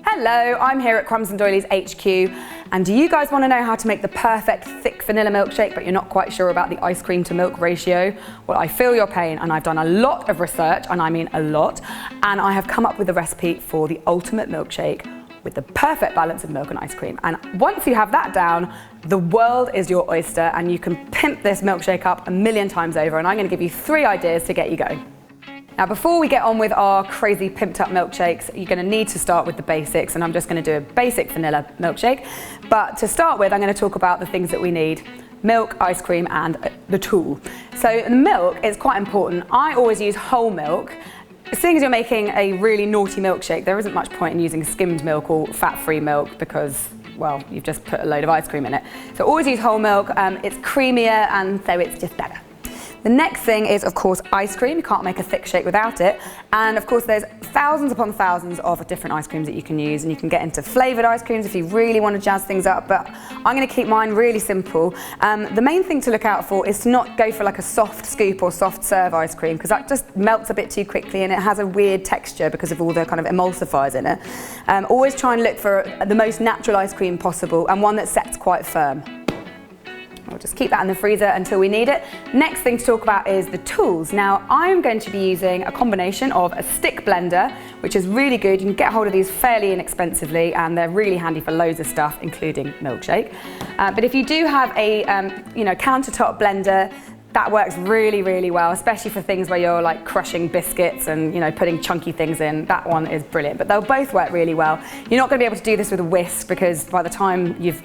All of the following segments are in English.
Hello, I'm here at Crumbs Doilies HQ, and do you guys want to know how to make the perfect thick vanilla milkshake but you're not quite sure about the ice cream to milk ratio? Well, I feel your pain, and I've done a lot of research, and I mean a lot, and I have come up with a recipe for the ultimate milkshake with the perfect balance of milk and ice cream. And once you have that down, the world is your oyster, and you can pimp this milkshake up a million times over, and I'm going to give you 3 ideas to get you going. Now, before we get on with our crazy pimped up milkshakes, you're going to need to start with the basics, and I'm just going to do a basic vanilla milkshake. But to start with, I'm going to talk about the things that we need: milk, ice cream, and the tool. So the milk is quite important. I always use whole milk. Seeing as you're making a really naughty milkshake, there isn't much point in using skimmed milk or fat-free milk because, well, you've just put a load of ice cream in it. So always use whole milk. It's creamier, and so it's just better. The next thing is, of course, ice cream. You can't make a thick shake without it. And of course, there's thousands upon thousands of different ice creams that you can use, and you can get into flavoured ice creams if you really want to jazz things up, but I'm going to keep mine really simple. The main thing to look out for is to not go for like a soft scoop or soft serve ice cream, because that just melts a bit too quickly and it has a weird texture because of all the kind of emulsifiers in it. Always try and look for the most natural ice cream possible, and one that sets quite firm. We'll just keep that in the freezer until we need it. Next thing to talk about is the tools. Now, I'm going to be using a combination of a stick blender, which is really good. You can get hold of these fairly inexpensively, and they're really handy for loads of stuff, including milkshake. But if you do have a countertop blender, that works really, really well, especially for things where you're like crushing biscuits and putting chunky things in. That one is brilliant, but they'll both work really well. You're not going to be able to do this with a whisk, because by the time you've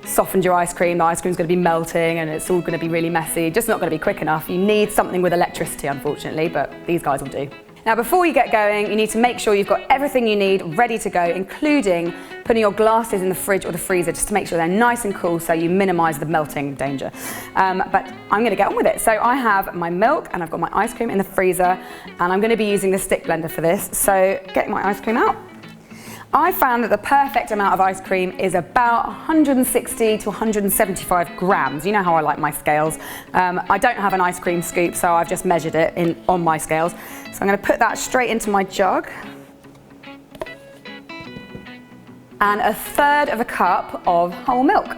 softened your ice cream, the ice cream's going to be melting and it's all going to be really messy. Just not going to be quick enough. You need something with electricity, unfortunately, but these guys will do. Now, before you get going, you need to make sure you've got everything you need ready to go, including putting your glasses in the fridge or the freezer just to make sure they're nice and cool so you minimise the melting danger. But I'm going to get on with it. So I have my milk and I've got my ice cream in the freezer, and I'm going to be using the stick blender for this. So getting my ice cream out. I found that the perfect amount of ice cream is about 160 to 175 grams. You know how I like my scales. I don't have an ice cream scoop, so I've just measured it on my scales. So I'm going to put that straight into my jug. And 1/3 cup of whole milk.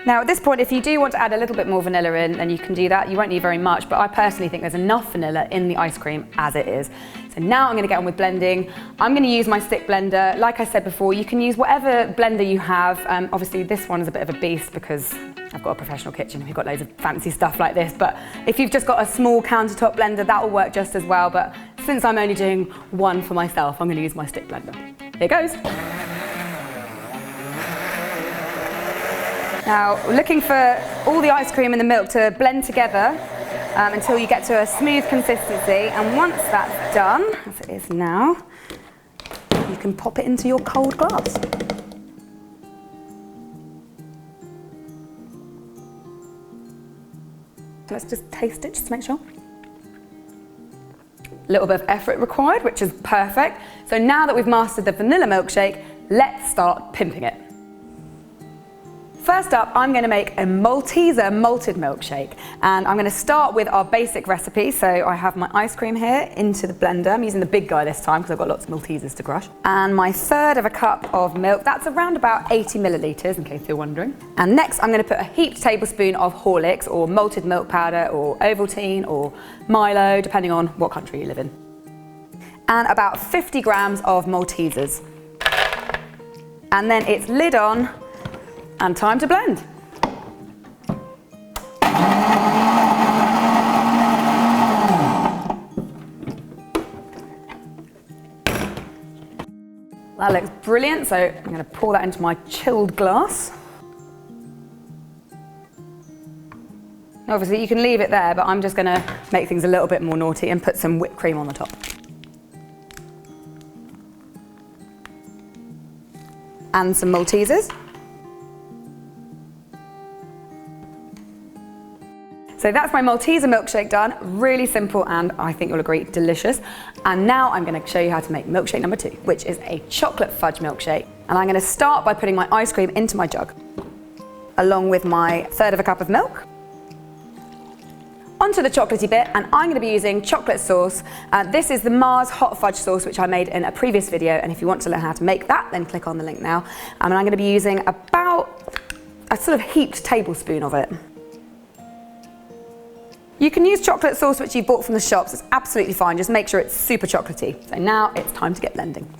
Now, at this point, if you do want to add a little bit more vanilla in, then you can do that. You won't need very much, but I personally think there's enough vanilla in the ice cream as it is. So now I'm going to get on with blending. I'm going to use my stick blender. Like I said before, you can use whatever blender you have. Obviously, this one is a bit of a beast because I've got a professional kitchen. We've got loads of fancy stuff like this. But if you've just got a small countertop blender, that will work just as well. But since I'm only doing one for myself, I'm going to use my stick blender. Here goes. Now, we're looking for all the ice cream and the milk to blend together until you get to a smooth consistency. And once that's done, as it is now, you can pop it into your cold glass. Let's just taste it, just to make sure. A little bit of effort required, which is perfect. So now that we've mastered the vanilla milkshake, let's start pimping it. First up, I'm going to make a Malteser malted milkshake, and I'm going to start with our basic recipe. So I have my ice cream here into the blender. I'm using the big guy this time because I've got lots of Maltesers to crush. And my 1/3 cup of milk, that's around about 80 millilitres in case you're wondering. And next I'm going to put a heaped tablespoon of Horlicks or malted milk powder or Ovaltine or Milo, depending on what country you live in. And about 50 grams of Maltesers. And then it's lid on. And time to blend. That looks brilliant, so I'm going to pour that into my chilled glass. Obviously you can leave it there, but I'm just going to make things a little bit more naughty and put some whipped cream on the top. And some Maltesers. So that's my Malteser milkshake done. Really simple, and I think you'll agree, delicious. And now I'm going to show you how to make milkshake number 2, which is a chocolate fudge milkshake. And I'm going to start by putting my ice cream into my jug, along with my 1/3 cup of milk. Onto the chocolatey bit, and I'm going to be using chocolate sauce. This is the Mars hot fudge sauce, which I made in a previous video, and if you want to learn how to make that, then click on the link now. And I'm going to be using about a sort of heaped tablespoon of it. You can use chocolate sauce which you bought from the shops, it's absolutely fine, just make sure it's super chocolatey. So now it's time to get blending.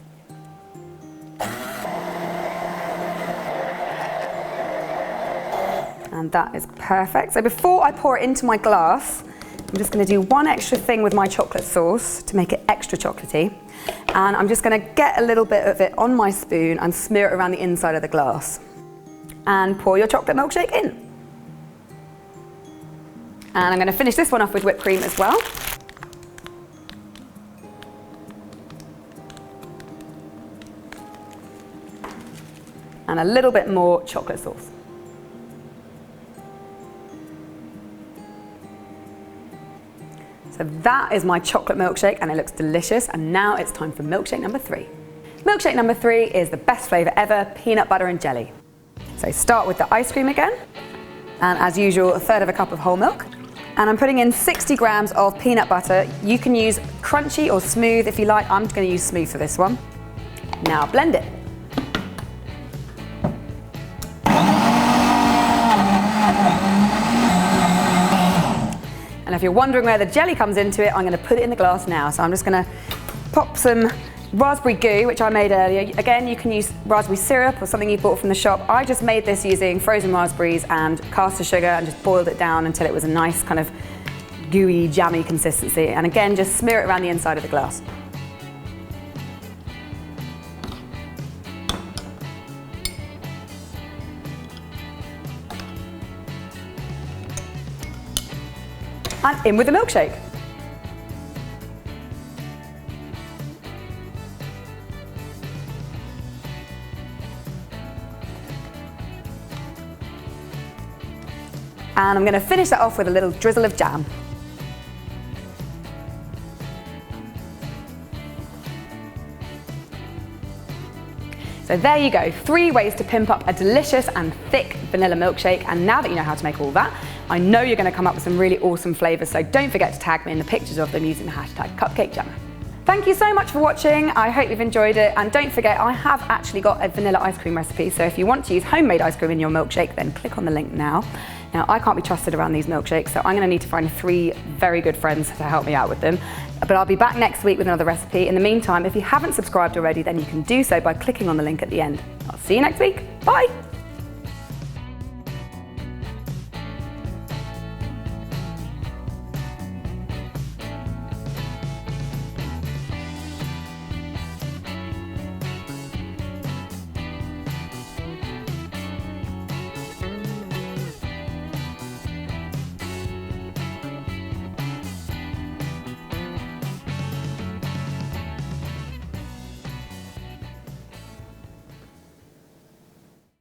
And that is perfect. So before I pour it into my glass, I'm just going to do one extra thing with my chocolate sauce to make it extra chocolatey. And I'm just going to get a little bit of it on my spoon and smear it around the inside of the glass. And pour your chocolate milkshake in. And I'm going to finish this one off with whipped cream as well. And a little bit more chocolate sauce. So that is my chocolate milkshake and it looks delicious. And now it's time for milkshake number 3. Milkshake number 3 is the best flavour ever, peanut butter and jelly. So start with the ice cream again. And as usual, 1/3 cup of whole milk. And I'm putting in 60 grams of peanut butter. You can use crunchy or smooth if you like. I'm going to use smooth for this one. Now blend it. And if you're wondering where the jelly comes into it, I'm going to put it in the glass now. So I'm just going to pop some raspberry goo, which I made earlier. Again, you can use raspberry syrup or something you bought from the shop. I just made this using frozen raspberries and caster sugar and just boiled it down until it was a nice kind of gooey, jammy consistency. And again, just smear it around the inside of the glass. And in with the milkshake. And I'm going to finish that off with a little drizzle of jam. So there you go, 3 ways to pimp up a delicious and thick vanilla milkshake. And now that you know how to make all that, I know you're going to come up with some really awesome flavours, so don't forget to tag me in the pictures of them using the hashtag CupcakeJemma. Thank you so much for watching. I hope you've enjoyed it. And don't forget, I have actually got a vanilla ice cream recipe. So if you want to use homemade ice cream in your milkshake, then click on the link now. Now, I can't be trusted around these milkshakes, so I'm going to need to find 3 very good friends to help me out with them. But I'll be back next week with another recipe. In the meantime, if you haven't subscribed already, then you can do so by clicking on the link at the end. I'll see you next week. Bye.